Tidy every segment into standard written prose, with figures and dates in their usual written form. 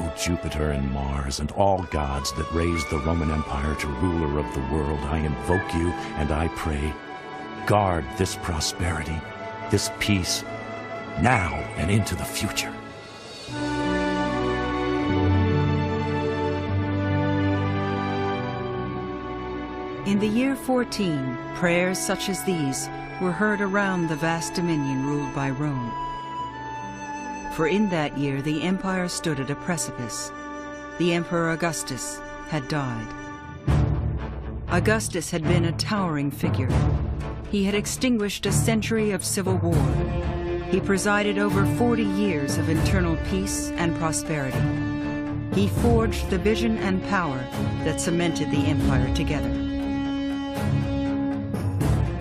O Jupiter and Mars, and all gods that raised the Roman Empire to ruler of the world, I invoke you and I pray, guard this prosperity, this peace, now and into the future. In the year 14, prayers such as these were heard around the vast dominion ruled by Rome. For in that year the empire stood at a precipice. The Emperor Augustus had died. Augustus had been a towering figure. He had extinguished a century of civil war. He presided over 40 years of internal peace and prosperity. He forged the vision and power that cemented the empire together.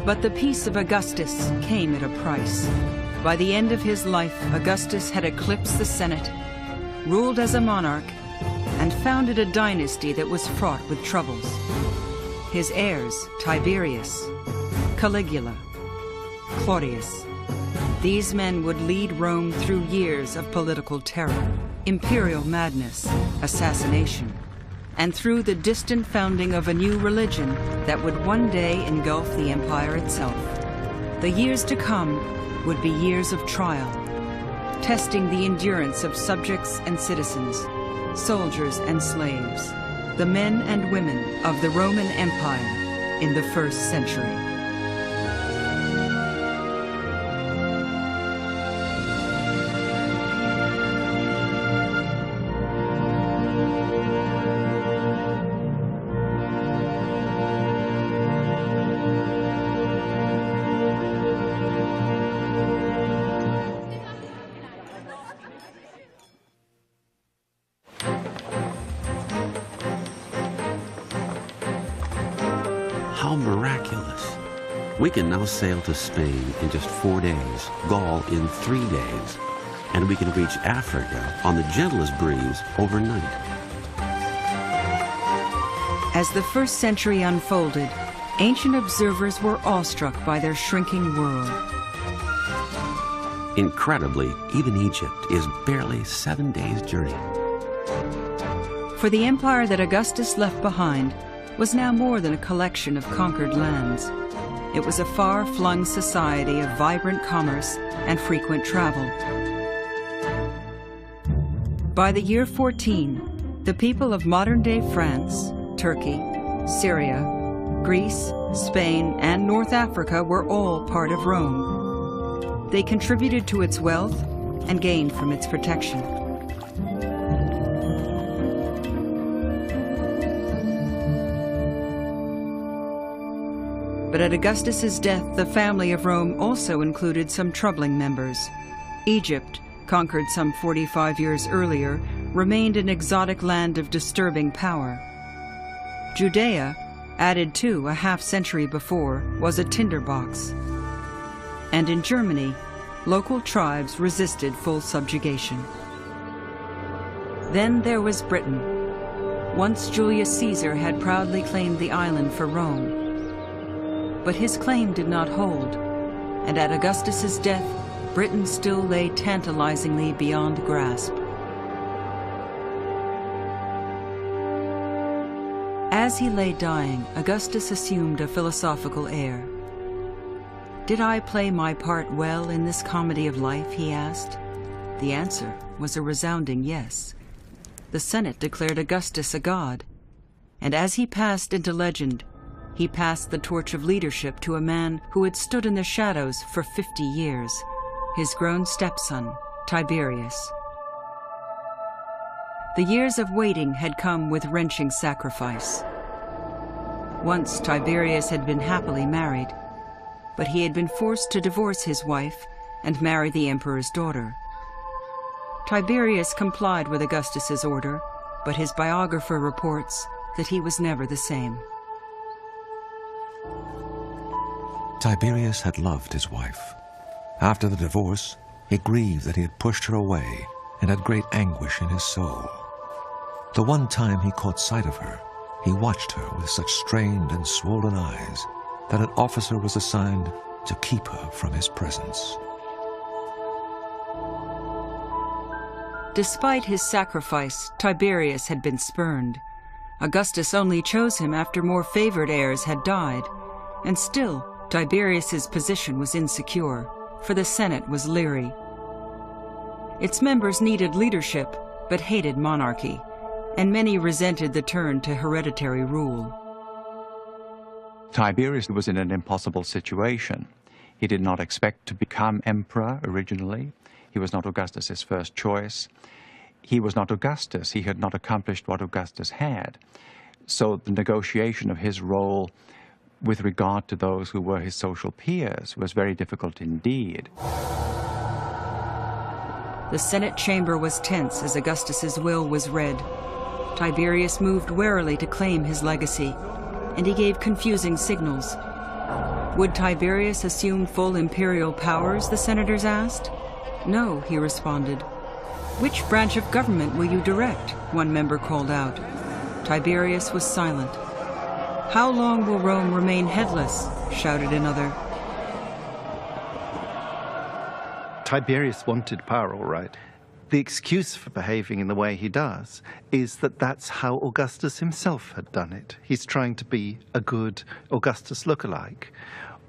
But the peace of Augustus came at a price. By the end of his life, Augustus had eclipsed the Senate, ruled as a monarch, and founded a dynasty that was fraught with troubles. His heirs, Tiberius, Caligula, Claudius, these men would lead Rome through years of political terror, imperial madness, assassination, and through the distant founding of a new religion that would one day engulf the empire itself. The years to come would be years of trial, testing the endurance of subjects and citizens, soldiers and slaves, the men and women of the Roman Empire in the 1st century. How miraculous. We can now sail to Spain in just 4 days, Gaul in 3 days, and we can reach Africa on the gentlest breeze overnight. As the 1st century unfolded, ancient observers were awestruck by their shrinking world. Incredibly, even Egypt is barely 7 days' journey. For the empire that Augustus left behind was now more than a collection of conquered lands. It was a far-flung society of vibrant commerce and frequent travel. By the year 14, the people of modern-day France, Turkey, Syria, Greece, Spain, and North Africa were all part of Rome. They contributed to its wealth and gained from its protection. But at Augustus's death, the family of Rome also included some troubling members. Egypt, conquered some 45 years earlier, remained an exotic land of disturbing power. Judea, added to a half-century before, was a tinderbox. And in Germany, local tribes resisted full subjugation. Then there was Britain. Once Julius Caesar had proudly claimed the island for Rome. But his claim did not hold, and at Augustus's death, Britain still lay tantalizingly beyond grasp. As he lay dying, Augustus assumed a philosophical air. "Did I play my part well in this comedy of life?" he asked. The answer was a resounding yes. The Senate declared Augustus a god, and as he passed into legend, he passed the torch of leadership to a man who had stood in the shadows for 50 years, his grown stepson, Tiberius. The years of waiting had come with wrenching sacrifice. Once Tiberius had been happily married, but he had been forced to divorce his wife and marry the emperor's daughter. Tiberius complied with Augustus's order, but his biographer reports that he was never the same. Tiberius had loved his wife. After the divorce, he grieved that he had pushed her away and had great anguish in his soul. The one time he caught sight of her, he watched her with such strained and swollen eyes that an officer was assigned to keep her from his presence. Despite his sacrifice, Tiberius had been spurned. Augustus only chose him after more favored heirs had died. And still, Tiberius's position was insecure, for the Senate was leery. Its members needed leadership, but hated monarchy, and many resented the turn to hereditary rule. Tiberius was in an impossible situation. He did not expect to become emperor originally. He was not Augustus's first choice. He was not Augustus. He had not accomplished what Augustus had. So the negotiation of his role with regard to those who were his social peers was very difficult indeed. The Senate chamber was tense as Augustus's will was read. Tiberius moved warily to claim his legacy, and he gave confusing signals. Would Tiberius assume full imperial powers, the senators asked? No, he responded. Which branch of government will you direct? One member called out. Tiberius was silent. How long will Rome remain headless? Shouted another. Tiberius wanted power, all right. The excuse for behaving in the way he does is that that's how Augustus himself had done it. He's trying to be a good Augustus lookalike.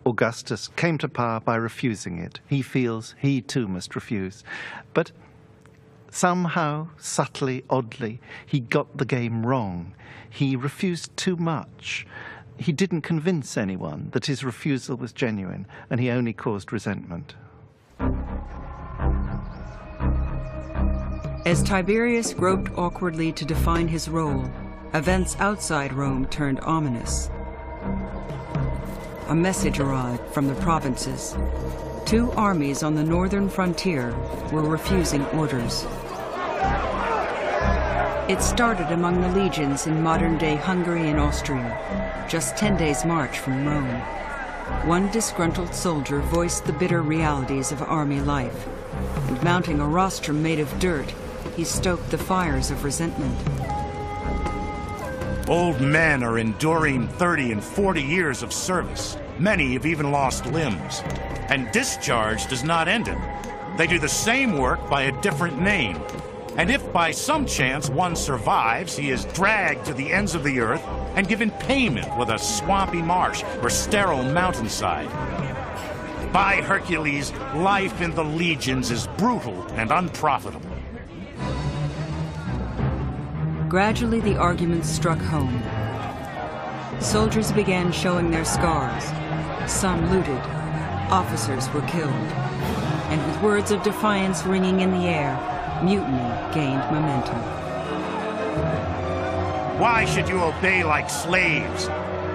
Augustus came to power by refusing it. He feels he too must refuse. But somehow, subtly, oddly, he got the game wrong. He refused too much. He didn't convince anyone that his refusal was genuine, and he only caused resentment. As Tiberius groped awkwardly to define his role, events outside Rome turned ominous. A message arrived from the provinces. 2 armies on the northern frontier were refusing orders. It started among the legions in modern-day Hungary and Austria, just 10 days' march from Rome. One disgruntled soldier voiced the bitter realities of army life, and mounting a rostrum made of dirt, he stoked the fires of resentment. Old men are enduring 30 and 40 years of service. Many have even lost limbs. And discharge does not end it. They do the same work by a different name. And if by some chance one survives, he is dragged to the ends of the earth and given payment with a swampy marsh or sterile mountainside. By Hercules, life in the legions is brutal and unprofitable. Gradually, the arguments struck home. Soldiers began showing their scars. Some looted. Officers were killed. And with words of defiance ringing in the air, mutiny gained momentum. Why should you obey like slaves?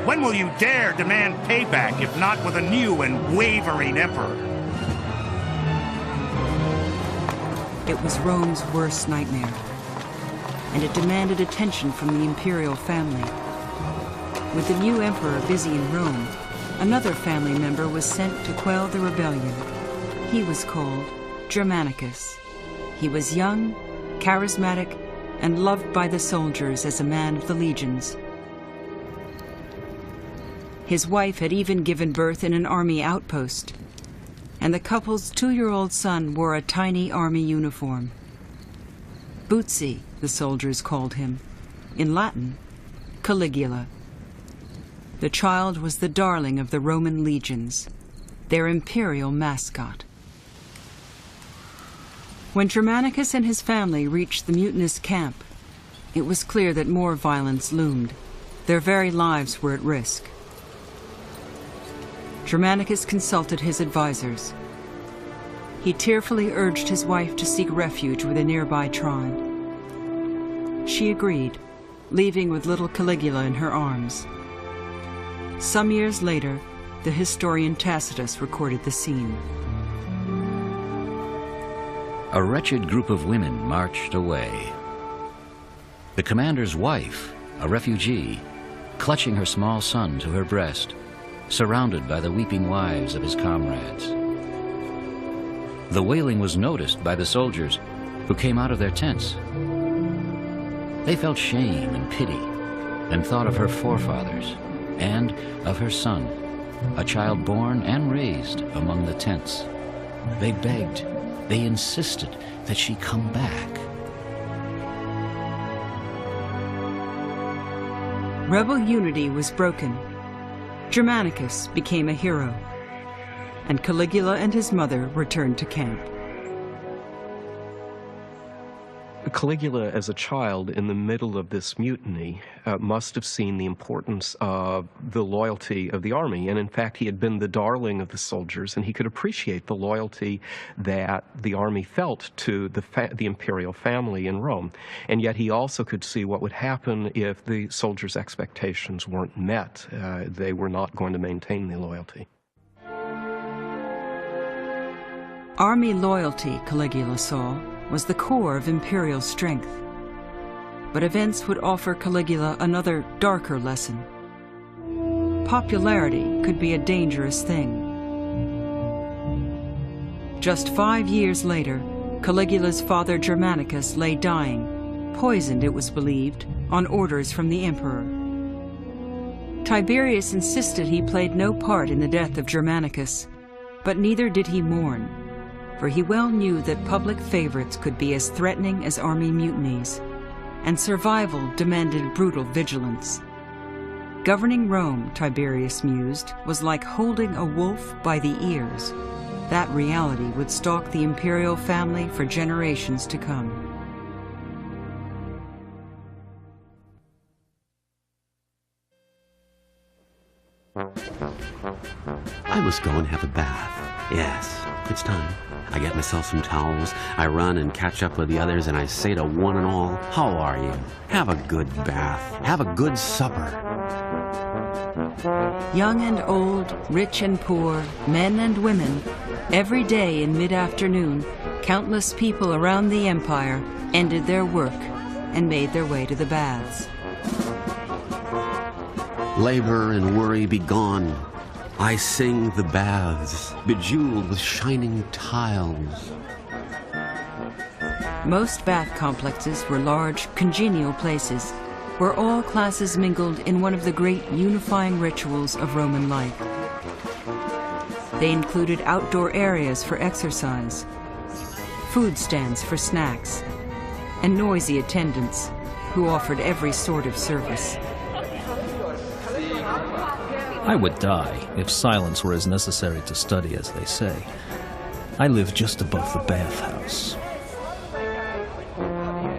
When will you dare demand payback, if not with a new and wavering emperor? It was Rome's worst nightmare, and it demanded attention from the imperial family. With the new emperor busy in Rome, another family member was sent to quell the rebellion. He was called Germanicus. He was young, charismatic, and loved by the soldiers as a man of the legions. His wife had even given birth in an army outpost, and the couple's 2-year-old son wore a tiny army uniform. Bootsy, the soldiers called him. In Latin, Caligula. The child was the darling of the Roman legions, their imperial mascot. When Germanicus and his family reached the mutinous camp, it was clear that more violence loomed. Their very lives were at risk. Germanicus consulted his advisors. He tearfully urged his wife to seek refuge with a nearby tribe. She agreed, leaving with little Caligula in her arms. Some years later, the historian Tacitus recorded the scene. A wretched group of women marched away. The commander's wife, a refugee, clutching her small son to her breast, surrounded by the weeping wives of his comrades. The wailing was noticed by the soldiers, who came out of their tents. They felt shame and pity, and thought of her forefathers, and of her son, a child born and raised among the tents. They begged, they insisted that she come back, rebel unity was broken. Germanicus became a hero, and Caligula and his mother returned to camp. Caligula, as a child in the middle of this mutiny, must have seen the importance of the loyalty of the army. And in fact, he had been the darling of the soldiers, and he could appreciate the loyalty that the army felt to the imperial family in Rome. And yet he also could see what would happen if the soldiers' expectations weren't met. They were not going to maintain the loyalty. Army loyalty, Caligula saw, was the core of imperial strength. But events would offer Caligula another, darker lesson. Popularity could be a dangerous thing. Just 5 years later, Caligula's father Germanicus lay dying, poisoned, it was believed, on orders from the emperor. Tiberius insisted he played no part in the death of Germanicus, but neither did he mourn, for he well knew that public favorites could be as threatening as army mutinies, and survival demanded brutal vigilance. Governing Rome, Tiberius mused, was like holding a wolf by the ears. That reality would stalk the imperial family for generations to come. I must go and have a bath. Yes, it's time. I get myself some towels, I run and catch up with the others, and I say to one and all, how are you? Have a good bath. Have a good supper. Young and old, rich and poor, men and women, every day in mid-afternoon, countless people around the empire ended their work and made their way to the baths. Labor and worry be gone. I sing the baths, bejeweled with shining tiles. Most bath complexes were large, congenial places where all classes mingled in one of the great unifying rituals of Roman life. They included outdoor areas for exercise, food stands for snacks, and noisy attendants who offered every sort of service. I would die if silence were as necessary to study as they say. I live just above the bathhouse.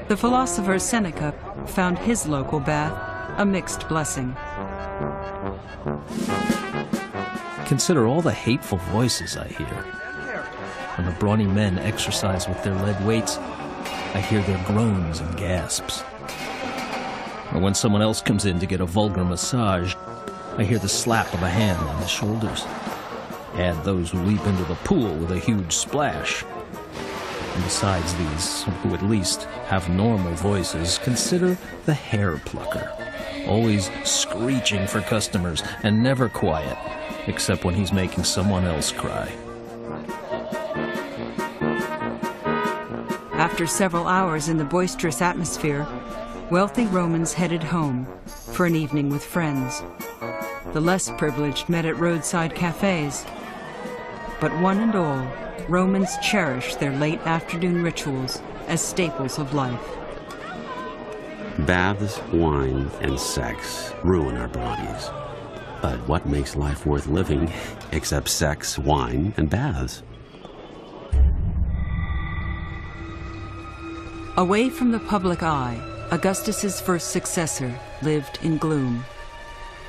The philosopher Seneca found his local bath a mixed blessing. Consider all the hateful voices I hear. When the brawny men exercise with their lead weights, I hear their groans and gasps. Or when someone else comes in to get a vulgar massage, I hear the slap of a hand on the shoulders. Add those who leap into the pool with a huge splash. And besides these, who at least have normal voices, consider the hair plucker, always screeching for customers and never quiet, except when he's making someone else cry. After several hours in the boisterous atmosphere, wealthy Romans headed home for an evening with friends. The less privileged met at roadside cafes. But one and all, Romans cherished their late afternoon rituals as staples of life. Baths, wine, and sex ruin our bodies. But what makes life worth living except sex, wine, and baths? Away from the public eye, Augustus's first successor lived in gloom.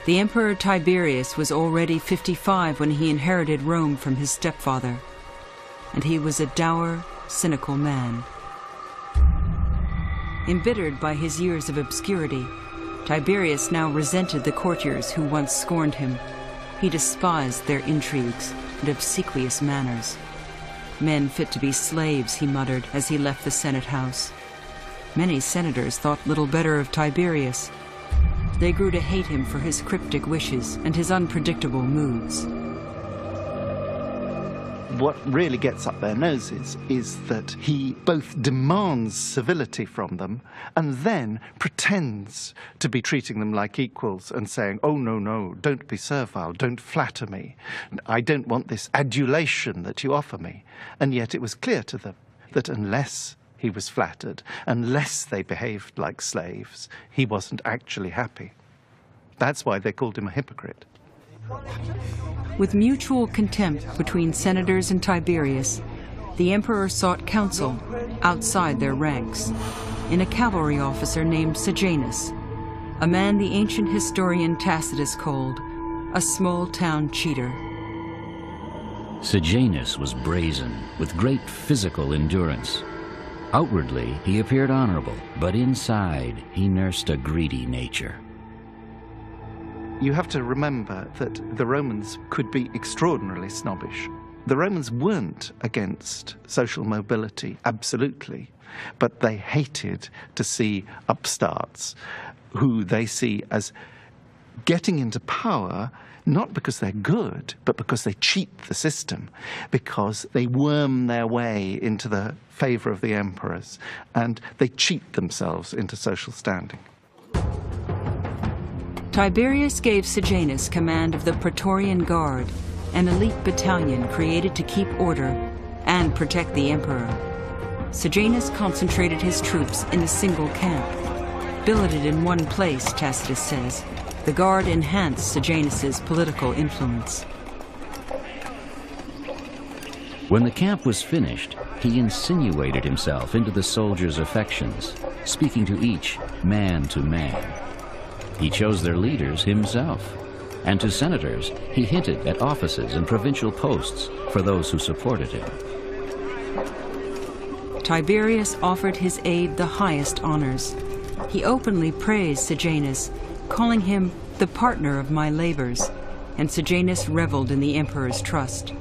The Emperor Tiberius was already 55 when he inherited Rome from his stepfather, and he was a dour, cynical man. Embittered by his years of obscurity, Tiberius now resented the courtiers who once scorned him. He despised their intrigues and obsequious manners. Men fit to be slaves, he muttered as he left the Senate house. Many senators thought little better of Tiberius. They grew to hate him for his cryptic wishes and his unpredictable moods. What really gets up their noses is that he both demands civility from them and then pretends to be treating them like equals and saying, oh, no, don't be servile, don't flatter me. I don't want this adulation that you offer me. And yet it was clear to them that unless he was flattered, unless they behaved like slaves, he wasn't actually happy. That's why they called him a hypocrite. With mutual contempt between senators and Tiberius, the emperor sought counsel outside their ranks in a cavalry officer named Sejanus, a man the ancient historian Tacitus called a small-town cheater. Sejanus was brazen, with great physical endurance. Outwardly, he appeared honorable, but inside, he nursed a greedy nature. You have to remember that the Romans could be extraordinarily snobbish. The Romans weren't against social mobility, absolutely, but they hated to see upstarts who they see as getting into power not because they're good, but because they cheat the system, because they worm their way into the favor of the emperors, and they cheat themselves into social standing. Tiberius gave Sejanus command of the Praetorian Guard, an elite battalion created to keep order and protect the emperor. Sejanus concentrated his troops in a single camp. Billeted in one place, Tacitus says, the Guard enhanced Sejanus's political influence. When the camp was finished, he insinuated himself into the soldiers' affections, speaking to each man to man. He chose their leaders himself, and to senators he hinted at offices and provincial posts for those who supported him. Tiberius offered his aide the highest honors. He openly praised Sejanus, calling him the partner of my labors, and Sejanus reveled in the emperor's trust.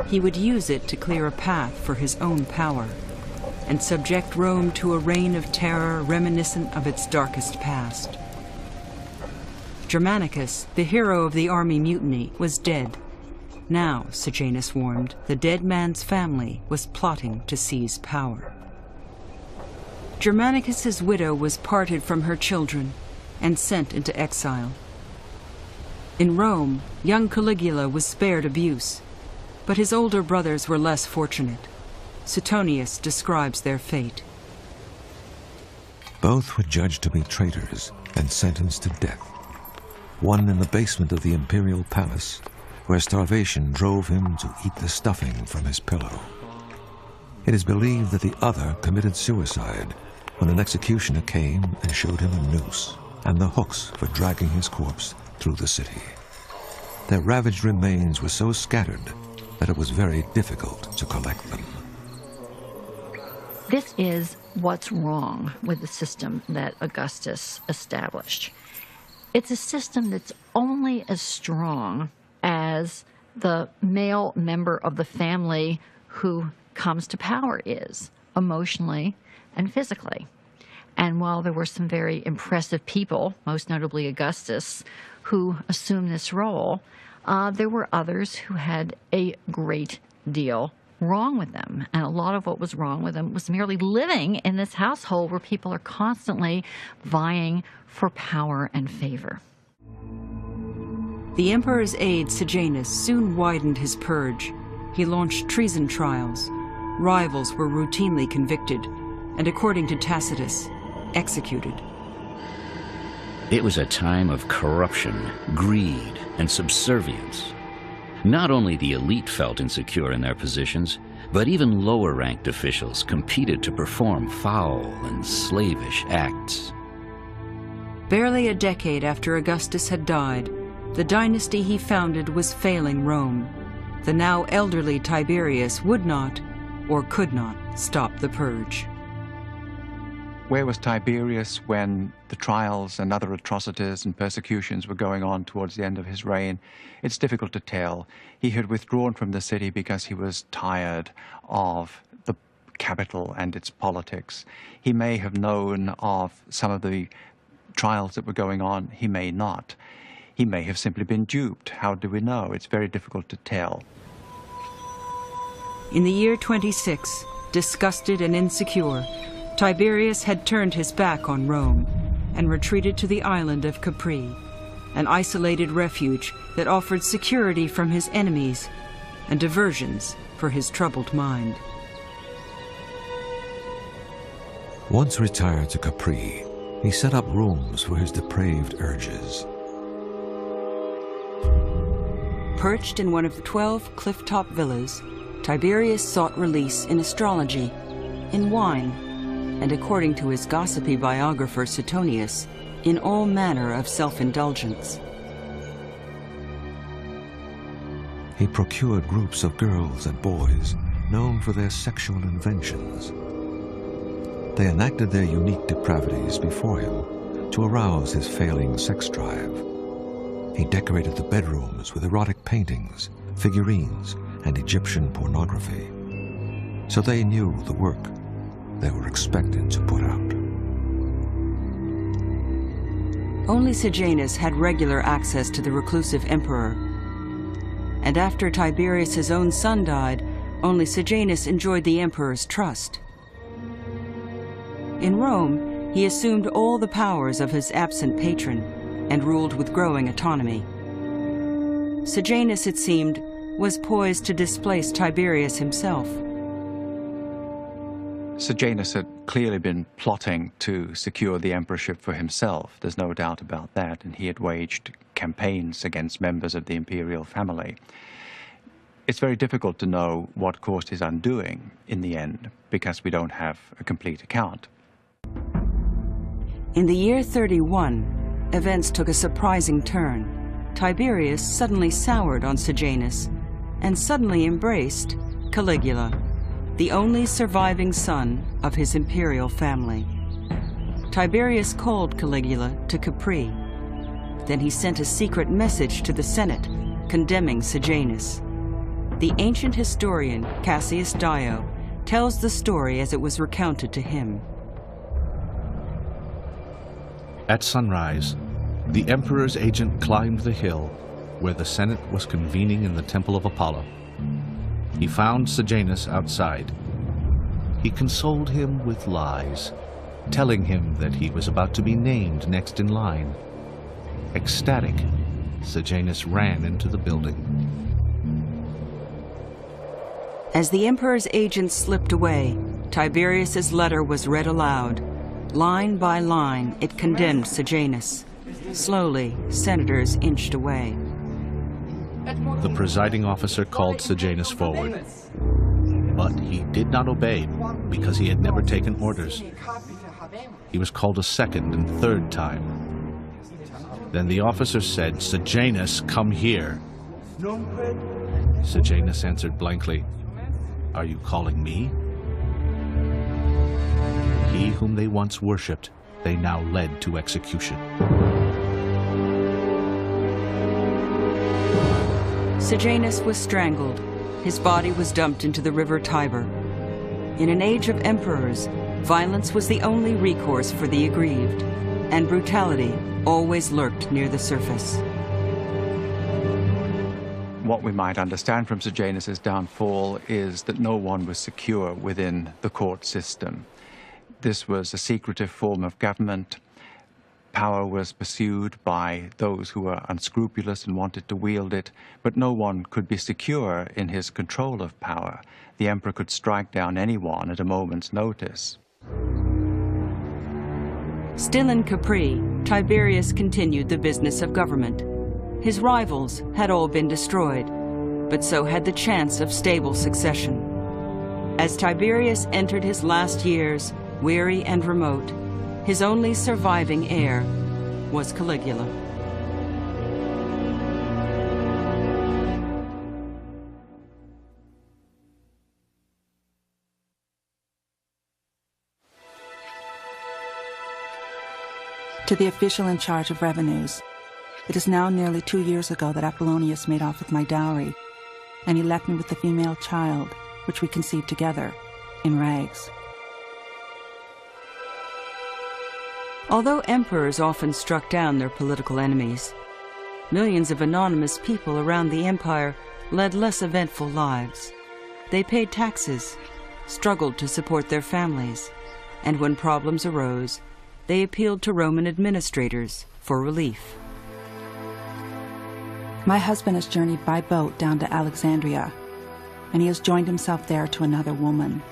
He would use it to clear a path for his own power and subject Rome to a reign of terror reminiscent of its darkest past. Germanicus, the hero of the army mutiny, was dead. Now, Sejanus warned, the dead man's family was plotting to seize power. Germanicus's widow was parted from her children and sent into exile. In Rome, young Caligula was spared abuse, but his older brothers were less fortunate. Suetonius describes their fate. Both were judged to be traitors and sentenced to death. One in the basement of the imperial palace, where starvation drove him to eat the stuffing from his pillow. It is believed that the other committed suicide when an executioner came and showed him a noose and the hooks for dragging his corpse through the city. Their ravaged remains were so scattered that it was very difficult to collect them. This is what's wrong with the system that Augustus established. It's a system that's only as strong as the male member of the family who comes to power is, emotionally and physically. And while there were some very impressive people, most notably Augustus, who assumed this role, there were others who had a great deal wrong with them. And a lot of what was wrong with them was merely living in this household where people are constantly vying for power and favor. The emperor's aide, Sejanus, soon widened his purge. He launched treason trials. Rivals were routinely convicted, and according to Tacitus, executed. It was a time of corruption, greed, and subservience. Not only the elite felt insecure in their positions, but even lower-ranked officials competed to perform foul and slavish acts. Barely a decade after Augustus had died, the dynasty he founded was failing Rome. The now elderly Tiberius would not, or could not, stop the purge. Where was Tiberius when the trials and other atrocities and persecutions were going on towards the end of his reign? It's difficult to tell. He had withdrawn from the city because he was tired of the capital and its politics. He may have known of some of the trials that were going on. He may not. He may have simply been duped. How do we know? It's very difficult to tell. In the year 26, disgusted and insecure, Tiberius had turned his back on Rome and retreated to the island of Capri, an isolated refuge that offered security from his enemies and diversions for his troubled mind. Once retired to Capri, he set up rooms for his depraved urges. Perched in one of the 12 cliff-top villas, Tiberius sought release in astrology, in wine, and according to his gossipy biographer Suetonius, in all manner of self-indulgence. He procured groups of girls and boys known for their sexual inventions. They enacted their unique depravities before him to arouse his failing sex drive. He decorated the bedrooms with erotic paintings, figurines, and Egyptian pornography. So they knew the work they were expected to put out. Only Sejanus had regular access to the reclusive emperor. And after Tiberius' own son died, only Sejanus enjoyed the emperor's trust. In Rome, he assumed all the powers of his absent patron and ruled with growing autonomy. Sejanus, it seemed, was poised to displace Tiberius himself. Sejanus had clearly been plotting to secure the emperorship for himself. There's no doubt about that, and he had waged campaigns against members of the imperial family. It's very difficult to know what caused his undoing in the end, because we don't have a complete account. In the year 31, events took a surprising turn. Tiberius suddenly soured on Sejanus and suddenly embraced Caligula, the only surviving son of his imperial family. Tiberius called Caligula to Capri. Then he sent a secret message to the Senate, condemning Sejanus. The ancient historian Cassius Dio tells the story as it was recounted to him. At sunrise, the emperor's agent climbed the hill where the Senate was convening in the Temple of Apollo. He found Sejanus outside. He consoled him with lies, telling him that he was about to be named next in line. Ecstatic, Sejanus ran into the building. As the emperor's agent slipped away, Tiberius's letter was read aloud. Line by line, it condemned Sejanus. Slowly, senators inched away. The presiding officer called Sejanus forward, but he did not obey because he had never taken orders. He was called a second and third time. Then the officer said, "Sejanus, come here." Sejanus answered blankly, "Are you calling me?" He whom they once worshipped, they now led to execution. Sejanus was strangled. His body was dumped into the river Tiber. In an age of emperors, violence was the only recourse for the aggrieved, and brutality always lurked near the surface. What we might understand from Sejanus' downfall is that no one was secure within the court system. This was a secretive form of government. Power was pursued by those who were unscrupulous and wanted to wield it, but no one could be secure in his control of power. The emperor could strike down anyone at a moment's notice. Still in Capri, Tiberius continued the business of government. His rivals had all been destroyed, but so had the chance of stable succession. As Tiberius entered his last years, weary and remote, his only surviving heir was Caligula. To the official in charge of revenues, it is now nearly 2 years ago that Apollonius made off with my dowry, and he left me with the female child, which we conceived together, in rags. Although emperors often struck down their political enemies, millions of anonymous people around the empire led less eventful lives. They paid taxes, struggled to support their families, and when problems arose, they appealed to Roman administrators for relief. My husband has journeyed by boat down to Alexandria, and he has joined himself there to another woman.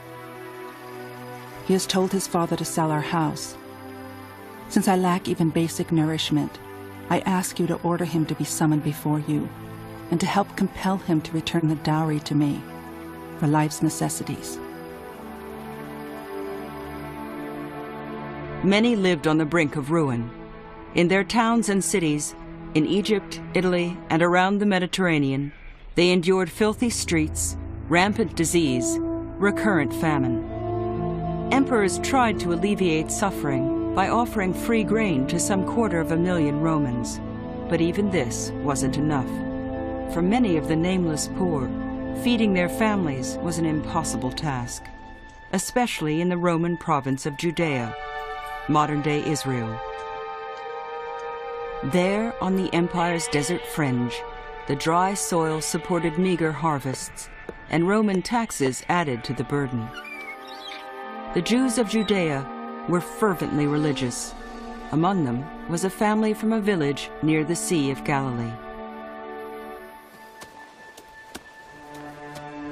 He has told his father to sell our house. Since I lack even basic nourishment, I ask you to order him to be summoned before you, and to help compel him to return the dowry to me for life's necessities. Many lived on the brink of ruin. In their towns and cities, in Egypt, Italy, and around the Mediterranean, they endured filthy streets, rampant disease, recurrent famine. Emperors tried to alleviate suffering by offering free grain to some 250,000 Romans, but even this wasn't enough. For many of the nameless poor, feeding their families was an impossible task, especially in the Roman province of Judea, modern-day Israel. There, on the empire's desert fringe, the dry soil supported meager harvests, and Roman taxes added to the burden. The Jews of Judea were fervently religious. Among them was a family from a village near the Sea of Galilee.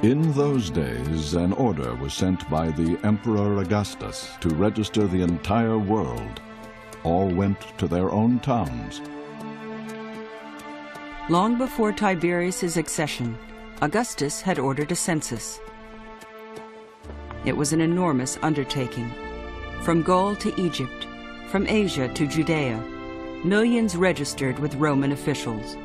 In those days, an order was sent by the Emperor Augustus to register the entire world. All went to their own towns. Long before Tiberius's accession, Augustus had ordered a census. It was an enormous undertaking. From Gaul to Egypt, from Asia to Judea, millions registered with Roman officials.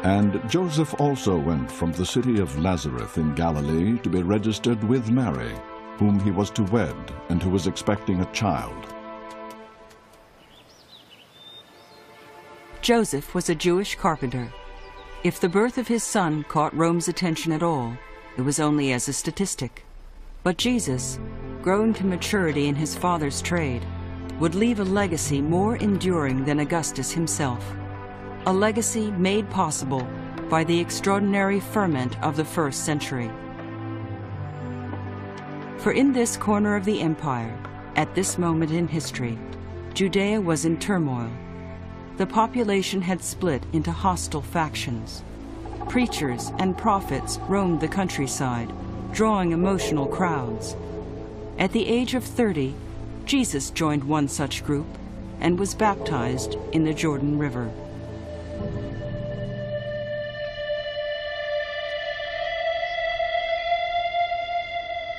And Joseph also went from the city of Nazareth in Galilee to be registered with Mary, whom he was to wed and who was expecting a child. Joseph was a Jewish carpenter. If the birth of his son caught Rome's attention at all, it was only as a statistic. But Jesus, grown to maturity in his father's trade, would leave a legacy more enduring than Augustus himself. A legacy made possible by the extraordinary ferment of the first century. For in this corner of the empire, at this moment in history, Judea was in turmoil. The population had split into hostile factions. Preachers and prophets roamed the countryside, drawing emotional crowds. At the age of 30, Jesus joined one such group and was baptized in the Jordan River.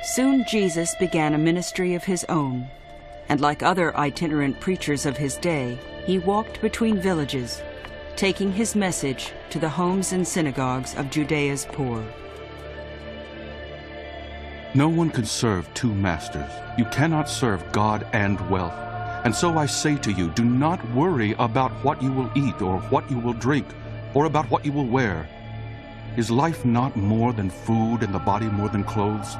Soon Jesus began a ministry of his own, and like other itinerant preachers of his day, he walked between villages, taking his message to the homes and synagogues of Judea's poor. No one can serve two masters. You cannot serve God and wealth. And so I say to you, do not worry about what you will eat or what you will drink, or about what you will wear. Is life not more than food and the body more than clothes?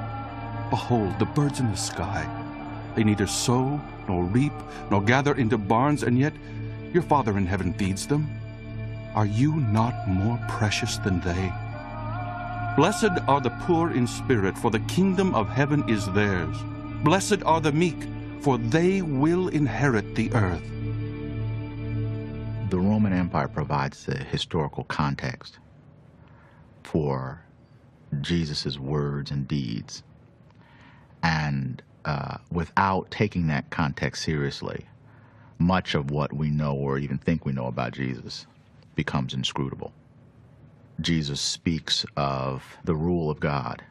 Behold, the birds in the sky. They neither sow, nor reap, nor gather into barns, and yet your Father in heaven feeds them. Are you not more precious than they? Blessed are the poor in spirit, for the kingdom of heaven is theirs. Blessed are the meek, for they will inherit the earth. The Roman Empire provides the historical context for Jesus' words and deeds. And without taking that context seriously, much of what we know or even think we know about Jesus becomes inscrutable. Jesus speaks of the rule of God.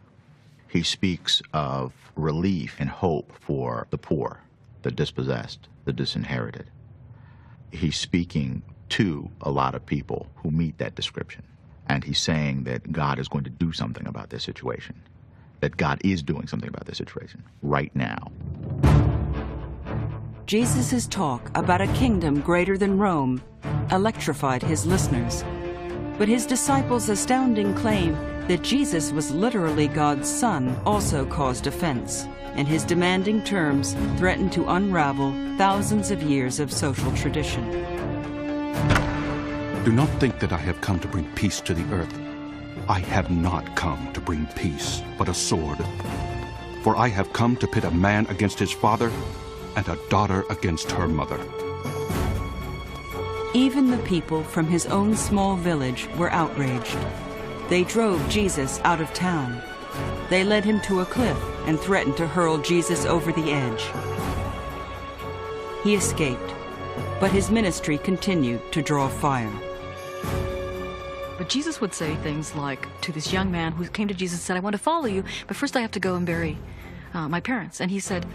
He speaks of relief and hope for the poor, the dispossessed, the disinherited. He's speaking to a lot of people who meet that description. And he's saying that God is going to do something about this situation, that God is doing something about this situation right now. Jesus' talk about a kingdom greater than Rome electrified his listeners. But his disciples' astounding claim that Jesus was literally God's son also caused offense, and his demanding terms threatened to unravel thousands of years of social tradition. Do not think that I have come to bring peace to the earth. I have not come to bring peace, but a sword. For I have come to pit a man against his father, and a daughter against her mother. Even the people from his own small village were outraged. They drove Jesus out of town. They led him to a cliff and threatened to hurl Jesus over the edge. He escaped, but his ministry continued to draw fire. But Jesus would say things like to this young man who came to Jesus and said, I want to follow you, but first I have to go and bury my parents. And he said,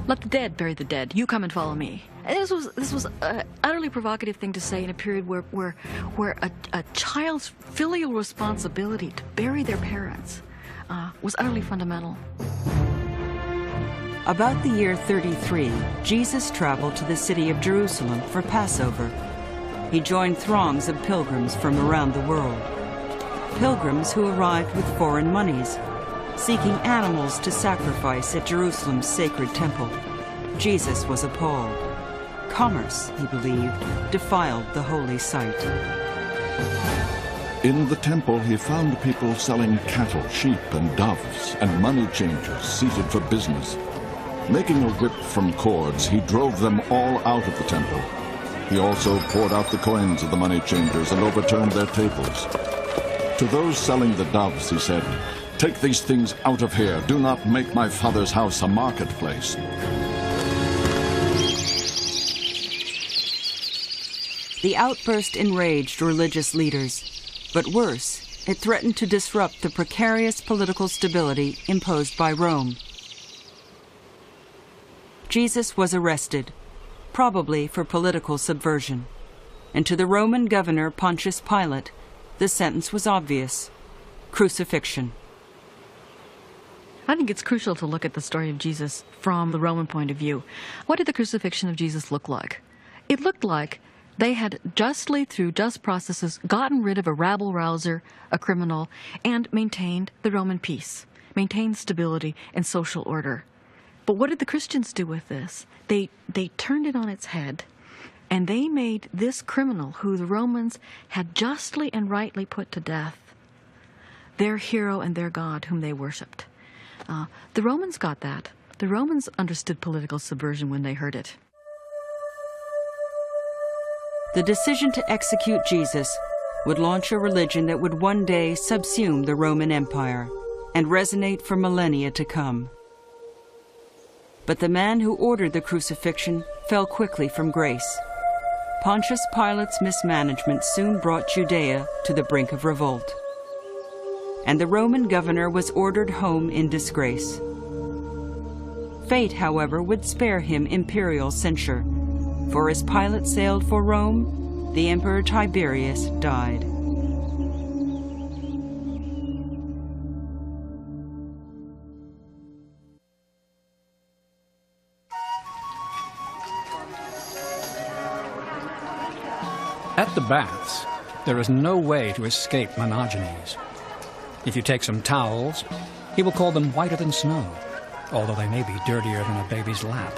let the dead bury the dead. You come and follow me. And this was an utterly provocative thing to say in a period where a child's filial responsibility to bury their parents was utterly fundamental. About the year 33, Jesus traveled to the city of Jerusalem for Passover. He joined throngs of pilgrims from around the world. Pilgrims who arrived with foreign monies, seeking animals to sacrifice at Jerusalem's sacred temple. Jesus was appalled. Commerce, he believed, defiled the holy site. In the temple, he found people selling cattle, sheep, and doves, and money changers seated for business. Making a whip from cords, he drove them all out of the temple. He also poured out the coins of the money changers and overturned their tables. To those selling the doves, he said, "Take these things out of here. Do not make my Father's house a marketplace." The outburst enraged religious leaders, but worse, it threatened to disrupt the precarious political stability imposed by Rome. Jesus was arrested, probably for political subversion, and to the Roman governor Pontius Pilate, the sentence was obvious: crucifixion. I think it's crucial to look at the story of Jesus from the Roman point of view. What did the crucifixion of Jesus look like? It looked like they had justly, through just processes, gotten rid of a rabble-rouser, a criminal, and maintained the Roman peace, maintained stability and social order. But what did the Christians do with this? They turned it on its head, and they made this criminal, who the Romans had justly and rightly put to death, their hero and their God, whom they worshipped. The Romans got that. The Romans understood political subversion when they heard it. The decision to execute Jesus would launch a religion that would one day subsume the Roman Empire and resonate for millennia to come. But the man who ordered the crucifixion fell quickly from grace. Pontius Pilate's mismanagement soon brought Judea to the brink of revolt, and the Roman governor was ordered home in disgrace. Fate, however, would spare him imperial censure, for as Pilate sailed for Rome, the Emperor Tiberius died. At the baths, there is no way to escape Monogenes. If you take some towels, he will call them whiter than snow, although they may be dirtier than a baby's lap.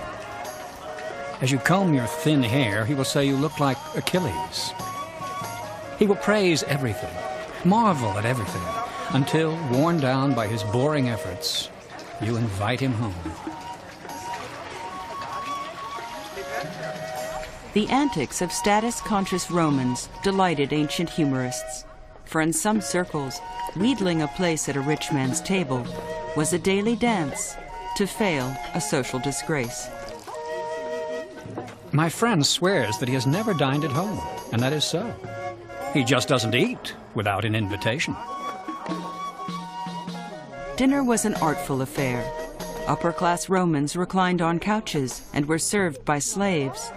As you comb your thin hair, he will say you look like Achilles. He will praise everything, marvel at everything, until, worn down by his boring efforts, you invite him home. The antics of status-conscious Romans delighted ancient humorists, for in some circles, wheedling a place at a rich man's table was a daily dance, to fail a social disgrace. My friend swears that he has never dined at home, and that is so. He just doesn't eat without an invitation. Dinner was an artful affair. Upper-class Romans reclined on couches and were served by slaves.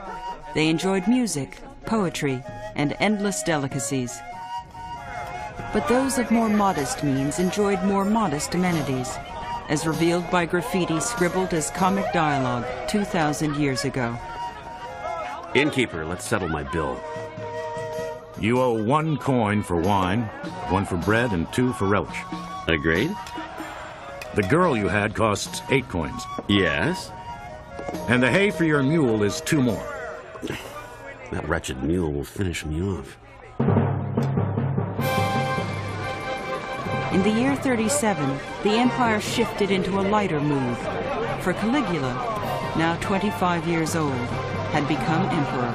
They enjoyed music, poetry, and endless delicacies. But those of more modest means enjoyed more modest amenities, as revealed by graffiti scribbled as comic dialogue 2,000 years ago. Innkeeper, let's settle my bill. You owe 1 coin for wine, 1 for bread, and 2 for relish. Agreed? The girl you had costs 8 coins. Yes. And the hay for your mule is 2 more. That wretched mule will finish me off. In the year 37, the empire shifted into a lighter mood, for Caligula, now 25 years old, had become emperor.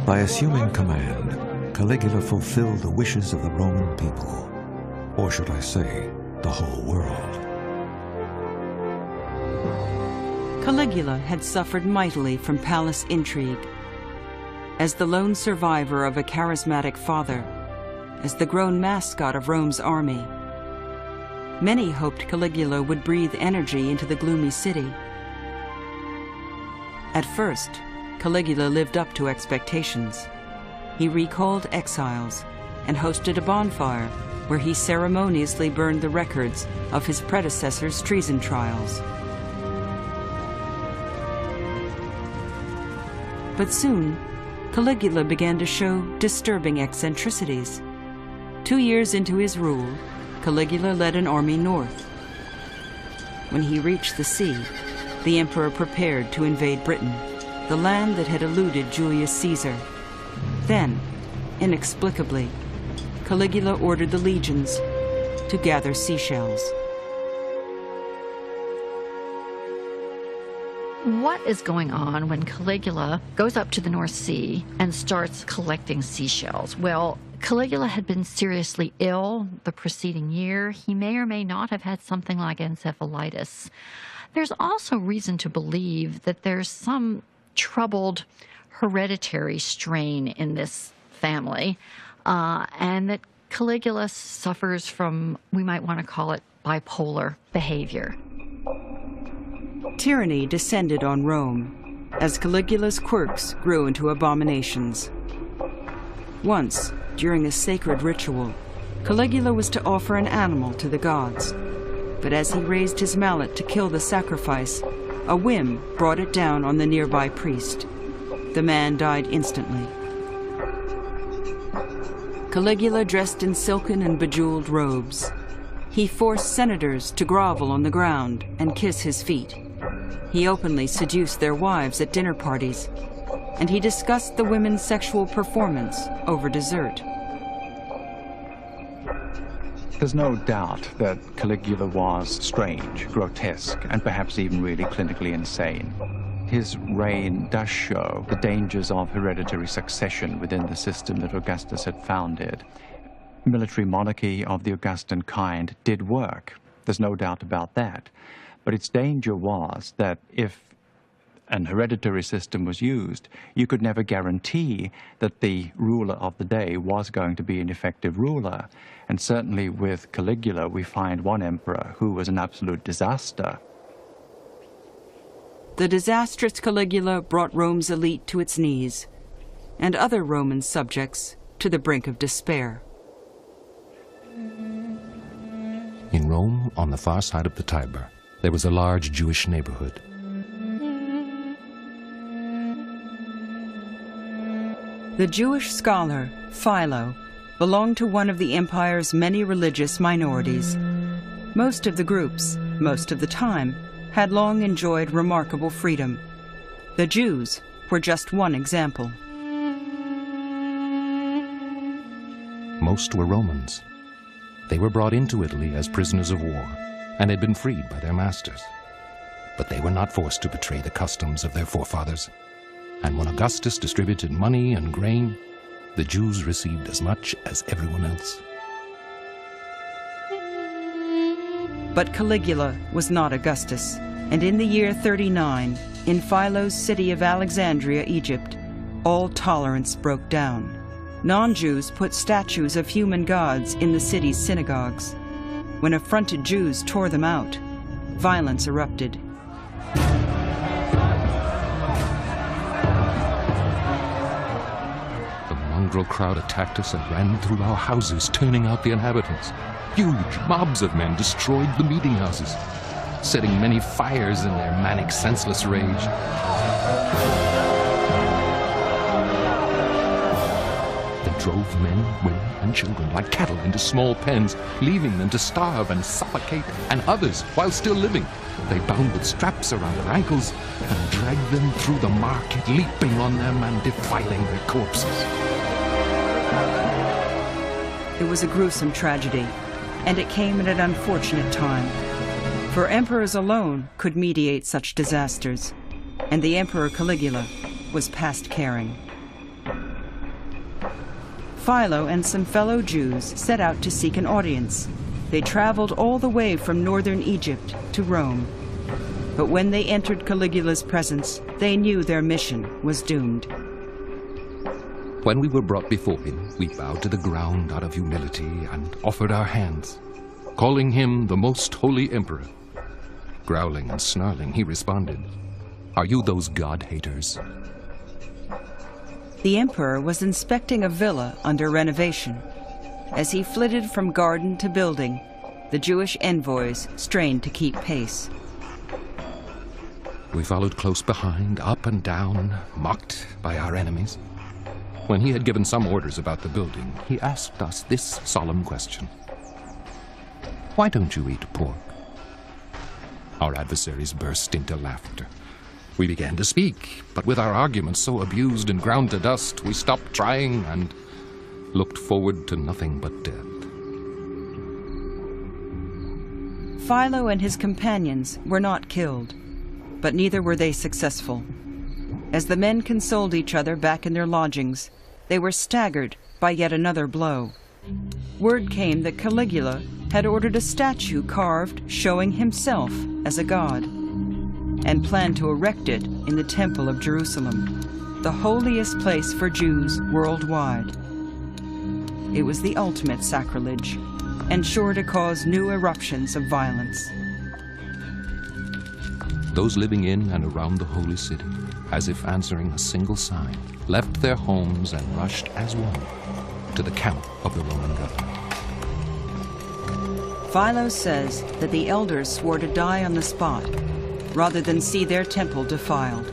By assuming command, Caligula fulfilled the wishes of the Roman people, or should I say, the whole world. Caligula had suffered mightily from palace intrigue. as the lone survivor of a charismatic father, as the grown mascot of Rome's army. Many hoped Caligula would breathe energy into the gloomy city. At first, Caligula lived up to expectations. He recalled exiles and hosted a bonfire where he ceremoniously burned the records of his predecessors' treason trials. But soon, Caligula began to show disturbing eccentricities. 2 years into his rule, Caligula led an army north. When he reached the sea, the emperor prepared to invade Britain, the land that had eluded Julius Caesar. Then, inexplicably, Caligula ordered the legions to gather seashells. What is going on when Caligula goes up to the North Sea and starts collecting seashells? Well, Caligula had been seriously ill the preceding year. He may or may not have had something like encephalitis. There's also reason to believe that there's some troubled hereditary strain in this family, and that Caligula suffers from, we might want to call it, bipolar behavior. Tyranny descended on Rome as Caligula's quirks grew into abominations. Once, during a sacred ritual, Caligula was to offer an animal to the gods. But as he raised his mallet to kill the sacrifice, a whim brought it down on the nearby priest. The man died instantly. Caligula dressed in silken and bejeweled robes. He forced senators to grovel on the ground and kiss his feet. He openly seduced their wives at dinner parties, and he discussed the women's sexual performance over dessert. There's no doubt that Caligula was strange, grotesque, and perhaps even really clinically insane. His reign does show the dangers of hereditary succession within the system that Augustus had founded. Military monarchy of the Augustan kind did work. There's no doubt about that. But its danger was that if an hereditary system was used, you could never guarantee that the ruler of the day was going to be an effective ruler. And certainly with Caligula, we find one emperor who was an absolute disaster. The disastrous Caligula brought Rome's elite to its knees, and other Roman subjects to the brink of despair. In Rome, on the far side of the Tiber, there was a large Jewish neighborhood. The Jewish scholar, Philo, belonged to one of the empire's many religious minorities. Most of the groups, most of the time, had long enjoyed remarkable freedom. The Jews were just one example. Most were Romans. They were brought into Italy as prisoners of war and had been freed by their masters. But they were not forced to betray the customs of their forefathers. And when Augustus distributed money and grain, the Jews received as much as everyone else. But Caligula was not Augustus, and in the year 39, in Philo's city of Alexandria, Egypt, all tolerance broke down. Non-Jews put statues of human gods in the city's synagogues. When affronted Jews tore them out, violence erupted. The mongrel crowd attacked us and ran through our houses, turning out the inhabitants. Huge mobs of men destroyed the meeting houses, setting many fires in their manic, senseless rage. They drove men, women, and children like cattle into small pens, leaving them to starve and suffocate, and others, while still living, they bound with straps around their ankles and dragged them through the market, leaping on them and defiling their corpses. It was a gruesome tragedy, and it came at an unfortunate time. For emperors alone could mediate such disasters, and the Emperor Caligula was past caring. Philo and some fellow Jews set out to seek an audience. They traveled all the way from northern Egypt to Rome. But when they entered Caligula's presence, they knew their mission was doomed. When we were brought before him, we bowed to the ground out of humility and offered our hands, calling him the most holy emperor. Growling and snarling, he responded, "Are you those god-haters?" The emperor was inspecting a villa under renovation. As he flitted from garden to building, the Jewish envoys strained to keep pace. We followed close behind, up and down, mocked by our enemies. When he had given some orders about the building, he asked us this solemn question: "Why don't you eat pork?" Our adversaries burst into laughter. We began to speak, but with our arguments so abused and ground to dust, we stopped trying and looked forward to nothing but death. Philo and his companions were not killed, but neither were they successful. As the men consoled each other back in their lodgings, they were staggered by yet another blow. Word came that Caligula had ordered a statue carved showing himself as a god, and planned to erect it in the Temple of Jerusalem, the holiest place for Jews worldwide. It was the ultimate sacrilege, and sure to cause new eruptions of violence. Those living in and around the holy city, as if answering a single sign, left their homes and rushed as one to the camp of the Roman governor. Philo says that the elders swore to die on the spot rather than see their temple defiled.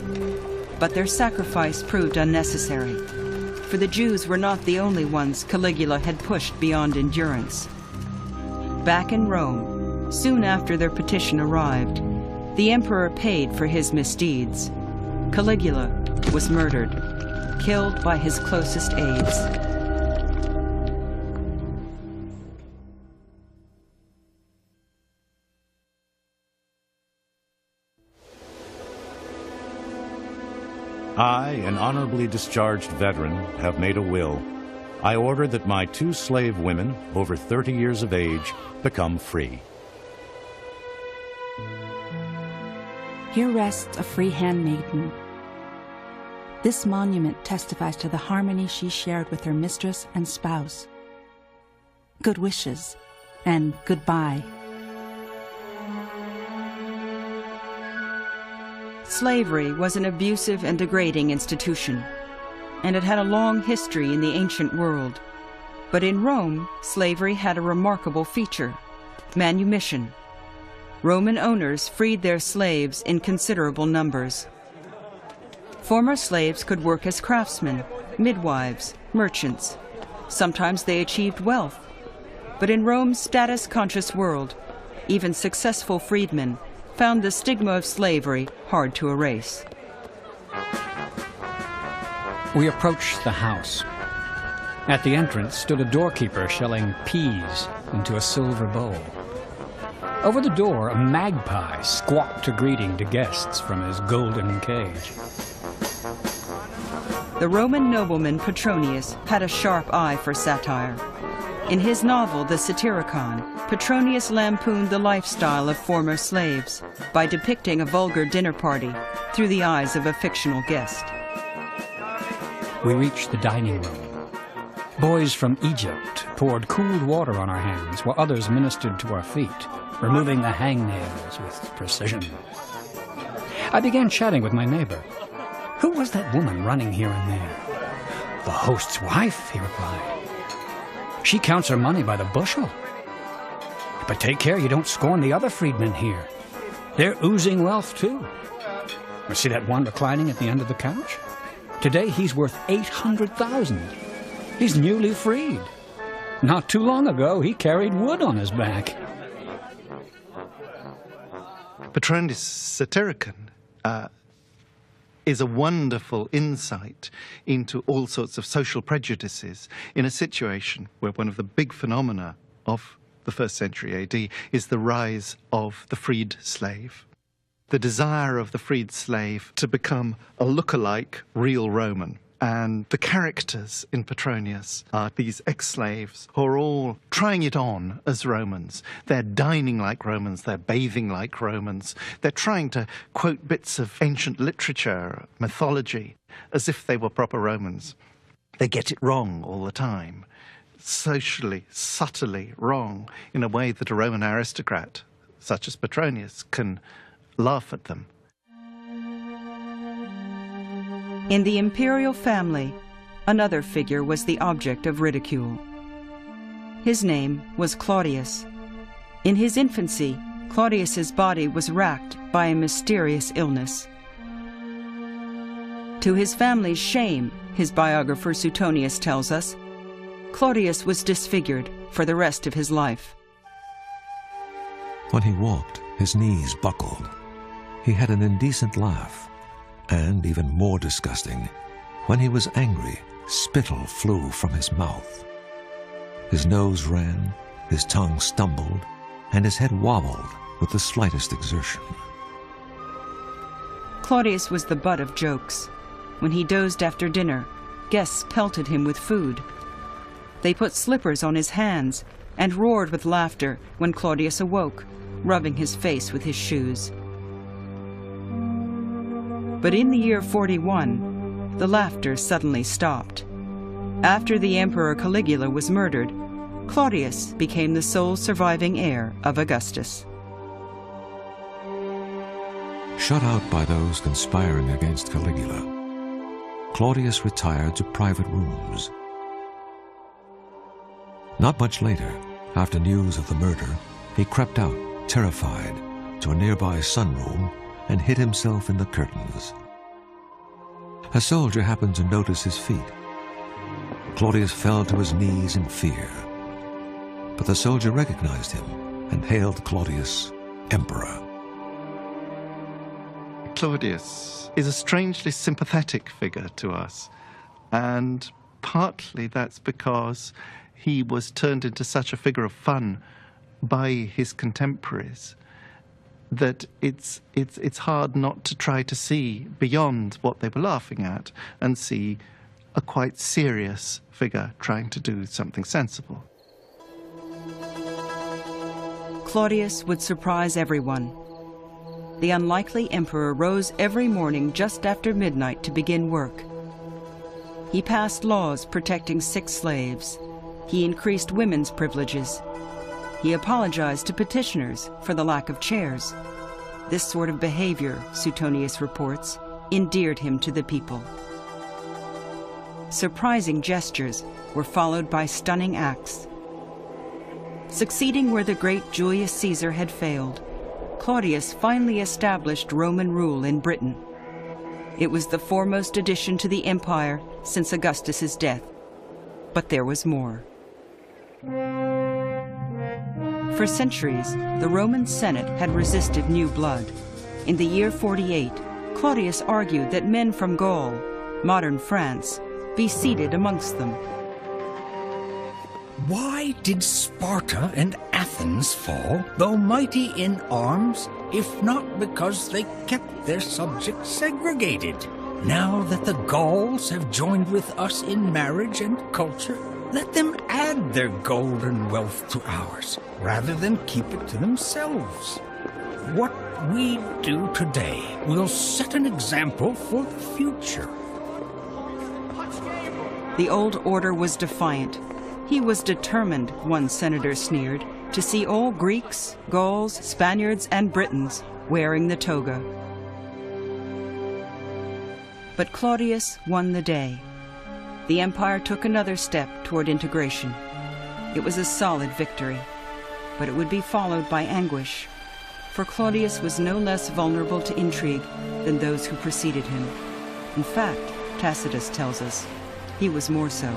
But their sacrifice proved unnecessary, for the Jews were not the only ones Caligula had pushed beyond endurance. Back in Rome, soon after their petition arrived, the emperor paid for his misdeeds. Caligula was murdered, killed by his closest aides. I, an honorably discharged veteran, have made a will. I order that my 2 slave women, over 30 years of age, become free. Here rests a free handmaiden. This monument testifies to the harmony she shared with her mistress and spouse. Good wishes and goodbye. Slavery was an abusive and degrading institution, and it had a long history in the ancient world. But in Rome, slavery had a remarkable feature: manumission. Roman owners freed their slaves in considerable numbers. Former slaves could work as craftsmen, midwives, merchants. Sometimes they achieved wealth. But in Rome's status-conscious world, even successful freedmen found the stigma of slavery hard to erase. We approached the house. At the entrance stood a doorkeeper shelling peas into a silver bowl. Over the door, a magpie squawked a greeting to guests from his golden cage. The Roman nobleman Petronius had a sharp eye for satire. In his novel, The Satyricon, Petronius lampooned the lifestyle of former slaves by depicting a vulgar dinner party through the eyes of a fictional guest. We reached the dining room. Boys from Egypt poured cooled water on our hands while others ministered to our feet, removing the hangnails with precision. I began chatting with my neighbor. Who was that woman running here and there? The host's wife, he replied. She counts her money by the bushel. But take care you don't scorn the other freedmen here. They're oozing wealth, too. See that one reclining at the end of the couch? Today he's worth 800,000. He's newly freed. Not too long ago, he carried wood on his back. Petronius' Satyricon is a wonderful insight into all sorts of social prejudices in a situation where one of the big phenomena of the 1st century AD is the rise of the freed slave. The desire of the freed slave to become a look-alike real Roman. And the characters in Petronius are these ex-slaves who are all trying it on as Romans. They're dining like Romans, they're bathing like Romans. They're trying to quote bits of ancient literature, mythology, as if they were proper Romans. They get it wrong all the time, socially, subtly wrong, in a way that a Roman aristocrat, such as Petronius, can laugh at them. In the imperial family, another figure was the object of ridicule. His name was Claudius. In his infancy, Claudius's body was racked by a mysterious illness. To his family's shame, his biographer Suetonius tells us, Claudius was disfigured for the rest of his life. When he walked, his knees buckled. He had an indecent laugh, and even more disgusting, when he was angry, spittle flew from his mouth. His nose ran, his tongue stumbled, and his head wobbled with the slightest exertion. Claudius was the butt of jokes. When he dozed after dinner, guests pelted him with food. They put slippers on his hands and roared with laughter when Claudius awoke, rubbing his face with his shoes. But in the year 41, the laughter suddenly stopped. After the Emperor Caligula was murdered, Claudius became the sole surviving heir of Augustus. Shut out by those conspiring against Caligula, Claudius retired to private rooms. Not much later, after news of the murder, he crept out, terrified, to a nearby sunroom and hid himself in the curtains. A soldier happened to notice his feet. Claudius fell to his knees in fear. But the soldier recognized him and hailed Claudius emperor. Claudius is a strangely sympathetic figure to us, and partly that's because he was turned into such a figure of fun by his contemporaries that it's hard not to try to see beyond what they were laughing at and see a quite serious figure trying to do something sensible. Claudius would surprise everyone. The unlikely emperor rose every morning just after midnight to begin work. He passed laws protecting sick slaves. He increased women's privileges. He apologized to petitioners for the lack of chairs. This sort of behavior, Suetonius reports, endeared him to the people. Surprising gestures were followed by stunning acts. Succeeding where the great Julius Caesar had failed, Claudius finally established Roman rule in Britain. It was the foremost addition to the empire since Augustus's death. But there was more. For centuries, the Roman Senate had resisted new blood. In the year 48, Claudius argued that men from Gaul, modern France, be seated amongst them. Why did Sparta and Athens fall, though mighty in arms, if not because they kept their subjects segregated? Now that the Gauls have joined with us in marriage and culture, let them add their gold and wealth to ours, rather than keep it to themselves. What we do today will set an example for the future. The old order was defiant. He was determined, one senator sneered, to see all Greeks, Gauls, Spaniards, and Britons wearing the toga. But Claudius won the day. The empire took another step toward integration. It was a solid victory, but it would be followed by anguish, for Claudius was no less vulnerable to intrigue than those who preceded him. In fact, Tacitus tells us, he was more so.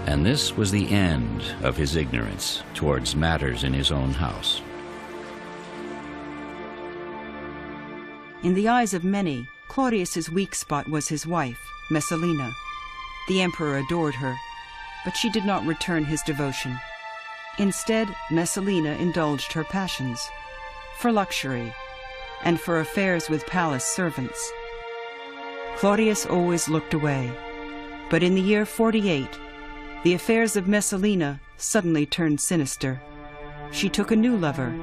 And this was the end of his ignorance towards matters in his own house. In the eyes of many, Claudius's weak spot was his wife, Messalina. The emperor adored her, but she did not return his devotion. Instead, Messalina indulged her passions, for luxury, and for affairs with palace servants. Claudius always looked away, but in the year 48, the affairs of Messalina suddenly turned sinister. She took a new lover,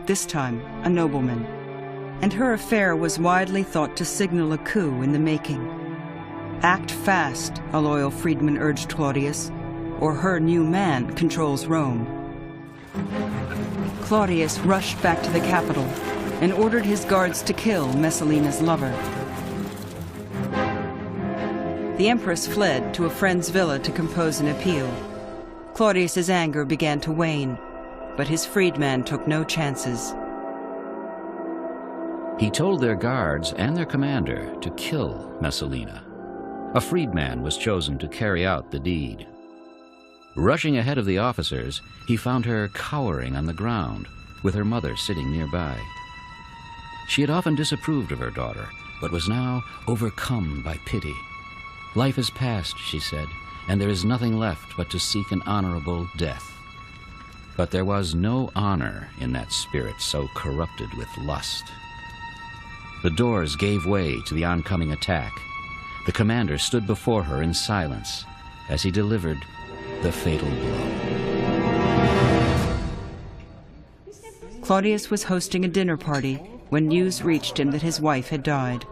this time a nobleman, and her affair was widely thought to signal a coup in the making. Act fast, a loyal freedman urged Claudius, or her new man controls Rome. Claudius rushed back to the capital and ordered his guards to kill Messalina's lover. The empress fled to a friend's villa to compose an appeal. Claudius's anger began to wane, but his freedman took no chances. He told their guards and their commander to kill Messalina. A freedman was chosen to carry out the deed. Rushing ahead of the officers, he found her cowering on the ground, with her mother sitting nearby. She had often disapproved of her daughter, but was now overcome by pity. "Life is past," she said, "and there is nothing left but to seek an honorable death." But there was no honor in that spirit so corrupted with lust. The doors gave way to the oncoming attack. The commander stood before her in silence as he delivered the fatal blow. Claudius was hosting a dinner party when news reached him that his wife had died.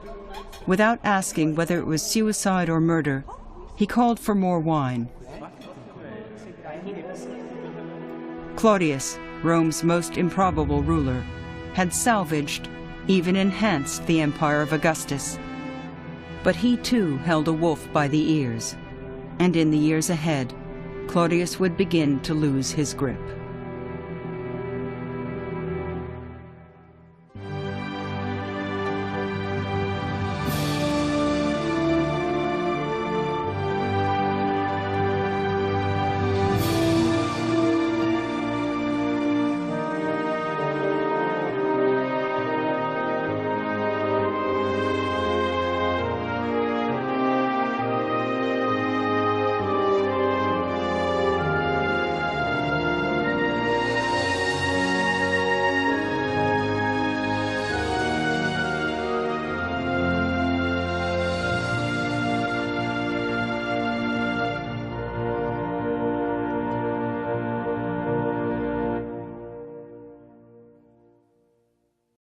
Without asking whether it was suicide or murder, he called for more wine. Claudius, Rome's most improbable ruler, had salvaged, even enhanced the empire of Augustus. But he too held a wolf by the ears, and in the years ahead, Claudius would begin to lose his grip.